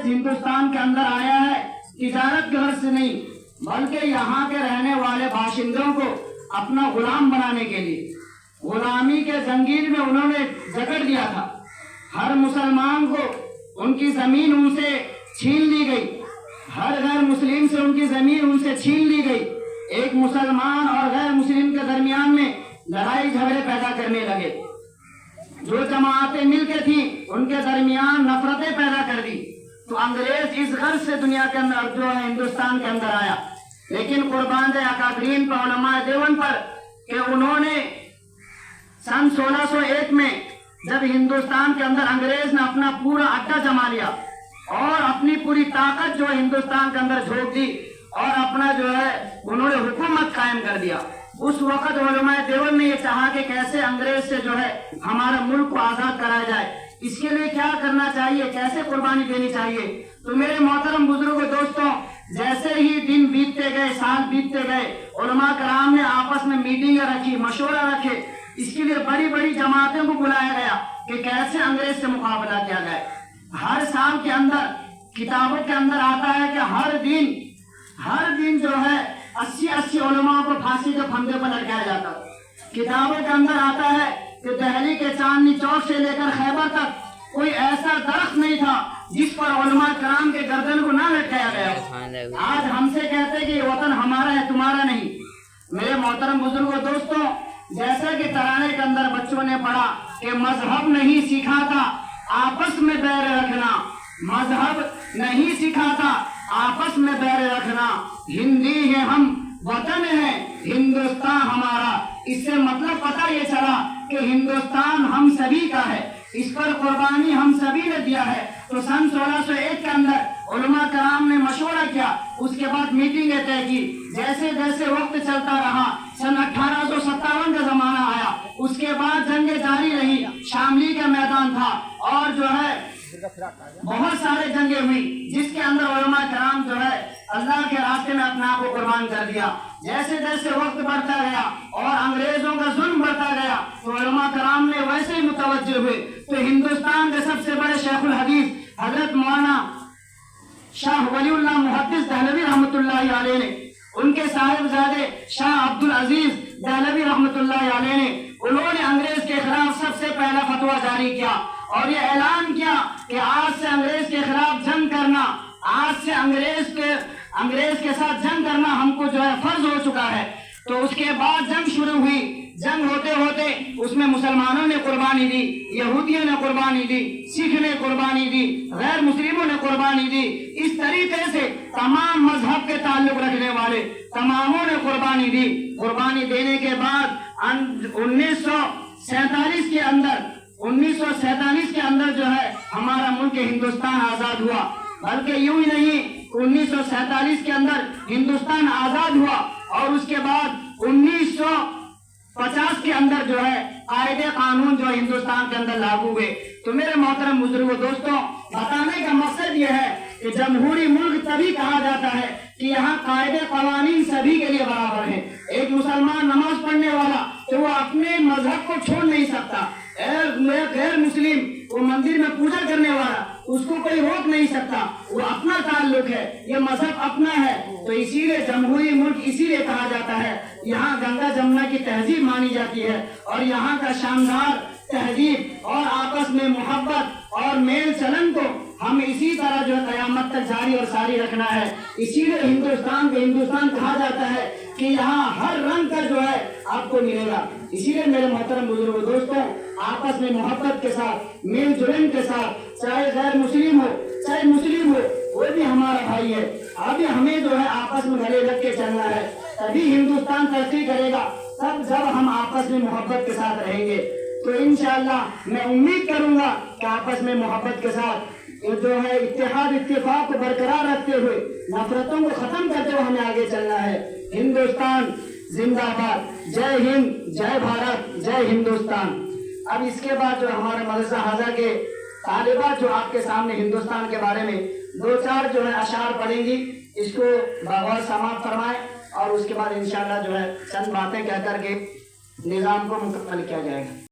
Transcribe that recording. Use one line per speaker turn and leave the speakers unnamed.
अंग्रेज हिंदुस्तान के अंदर आया है तिजारत की गर्ज से नहीं, बल्कि यहाँ के रहने वाले बाशिंदों को अपना गुलाम बनाने के लिए गुलामी के जंजीर में उन्होंने जकड़ दिया था। हर मुसलमान को उनकी जमीन उनसे छीन ली गई, हर गैर मुस्लिम से उनकी जमीन उनसे छीन ली गई। एक मुसलमान और गैर मुस्लिम के दरमियान में लड़ाई झगड़े पैदा करने लगे। जो जमातें मिलकर थी उनके दरमियान नफरतें पैदा कर दी। तो अंग्रेज इस गर्ज से दुनिया के अंदर जो है हिंदुस्तान के अंदर आया। लेकिन कुर्बान जाए अकादरीन पर, उलमा देवन पर, कि उन्होंने सन 1601 में जब हिंदुस्तान के अंदर अंग्रेज ने अपना पूरा अड्डा जमा लिया और अपनी पूरी ताकत जो है हिंदुस्तान के अंदर झोंक दी और अपना जो है उन्होंने हुकूमत कायम कर दिया। उस वक्त उलमा देवन ने ये चाहा कि कैसे अंग्रेज से जो है हमारा मुल्क को आजाद कराया जाए, इसके लिए क्या करना चाहिए, कैसे कुर्बानी देनी चाहिए। तो मेरे मोहतरम बुजुर्गों दोस्तों, जैसे ही दिन बीतते गए, साल बीतते गए, उलमा कराम ने आपस में मीटिंग रखी, मशवरा रखे। इसके लिए बड़ी बड़ी जमातों को बुलाया गया कि कैसे अंग्रेज से मुकाबला किया जाए। हर साल के अंदर किताबों के अंदर आता है कि हर दिन जो है 80 उलमा को फांसी के फंदे पर लटकाया जाता। किताबों के अंदर आता है कि दिल्ली के चांदनी चौक से लेकर खैबर तक कोई ऐसा दरख्त नहीं था जिस पर उलमा कराम के गर्दन को ना लटकाया गया। आज हमसे कहते हैं कि वतन हमारा है, तुम्हारा नहीं। मेरे मोहतरम बुजुर्गों दोस्तों, जैसा कि तराने के अंदर बच्चों ने पढ़ा कि मजहब नहीं सीखा था आपस में बैर रखना, मजहब नहीं सीखा था आपस में बैर रखना। हिंदी है हम, वतन है हिंदुस्तान हमारा। इससे मतलब पता ये चला कि हिंदुस्तान हम सभी का है, इस पर कुर्बानी हम सभी ने दिया है। तो सन 1601 के अंदर उलमा कराम ने मशवरा किया, उसके बाद मीटिंगें तय की। जैसे जैसे वक्त चलता रहा, सन 1857 का जमाना आया, उसके बाद जंगें जारी रही। शामली का मैदान था और जो है बहुत सारे जंगें हुई, जिसके अंदर उलमा कराम जो है अल्लाह के रास्ते में अपने आप को कुर्बान कर दिया। जैसे जैसे वक्त बढ़ता गया और अंग्रेजों का जुल्म बढ़ता गया, तो उलमा कराम ने वैसे ही मुतवज्जह हुए। तो हिंदुस्तान के सबसे बड़े शेखुल हदीस हजरत मौलाना शाह वलीउल्लाह मुहद्दिस दहलवी रहमतुल्लाहि अलैह ने, उनके साहिबजादे शाह अब्दुल अजीज दहलवी रहमतुल्लाहि अलैह ने, उन्होंने अंग्रेज के खिलाफ सबसे पहला फतवा जारी किया और ये ऐलान किया कि आज से अंग्रेज के खिलाफ जंग करना, आज से अंग्रेज के साथ जंग करना हमको जो है फर्ज हो चुका है। तो उसके बाद जंग शुरू हुई। जंग होते होते उसमें मुसलमानों ने कुर्बानी दी, यहूदियों ने कुर्बानी दी, सिख ने कुर्बानी दी, गैर मुस्लिमों ने कुर्बानी दी। इस तरीके से तमाम मजहब के ताल्लुक रखने वाले तमामों ने कुर्बानी दी। कुर्बानी देने के बाद 1947 के अंदर जो है हमारा मुल्क हिंदुस्तान आजाद हुआ। बल्कि यूं ही नहीं, 1947 के अंदर हिंदुस्तान आजाद हुआ और उसके बाद 1950 के अंदर जो है कायदे कानून जो हिंदुस्तान के अंदर लागू हुए। तो मेरे मोहतरम बुजुर्गों दोस्तों, बताने का मकसद यह है कि जमहूरी मुल्क तभी कहा जाता है कि यहाँ कायदे कवानीन सभी के लिए बराबर है। एक मुसलमान नमाज पढ़ने वाला तो वो अपने मजहब को छोड़ नहीं सकता, गैर मुस्लिम वो मंदिर में पूजा करने वाला उसको कोई रोक नहीं सकता, वो अपना ताल्लुक है, ये मजहब अपना है। तो इसीलिए जमहूरी मुल्क इसीलिए कहा जाता है। यहाँ गंगा जमुना की तहजीब मानी जाती है और यहाँ का शानदार तहजीब और आपस में मोहब्बत और मेल चलन को हम इसी तरह जो कयामत तक जारी और सारी रखना है। इसीलिए हिंदुस्तान को हिंदुस्तान कहा जाता है कि यहाँ हर रंग का जो है आपको मिलेगा। इसीलिए मेरे मोहतरम बुजुर्गों दोस्तों, आपस में मोहब्बत के साथ, मिल जुलन के साथ, चाहे गैर मुस्लिम हो चाहे मुस्लिम हो, वो भी हमारा भाई है। अभी हमें जो है आपस में गले लग के चलना है, तभी हिंदुस्तान तरक्की करेगा, तब जब हम आपस में मोहब्बत के साथ रहेंगे। तो इंशाअल्लाह मैं उम्मीद करूंगा कि आपस में मोहब्बत के साथ जो है इत्तेहाद इत्तेफाक को बरकरार रखते हुए, नफरतों को खत्म करते हुए हमें आगे चलना है। हिंदुस्तान जिंदाबाद, जय हिंद, जय भारत, जय हिंदुस्तान। अब इसके बाद जो हमारे मदरसा हाजा के तालिबात जो आपके सामने हिंदुस्तान के बारे में 2-4 जो है अशार पढ़ेंगी, इसको बगौर समाप्त फरमाएं और उसके बाद इंशाअल्लाह जो है चंद बातें कह करके निज़ाम को मुकम्मल किया जाएगा।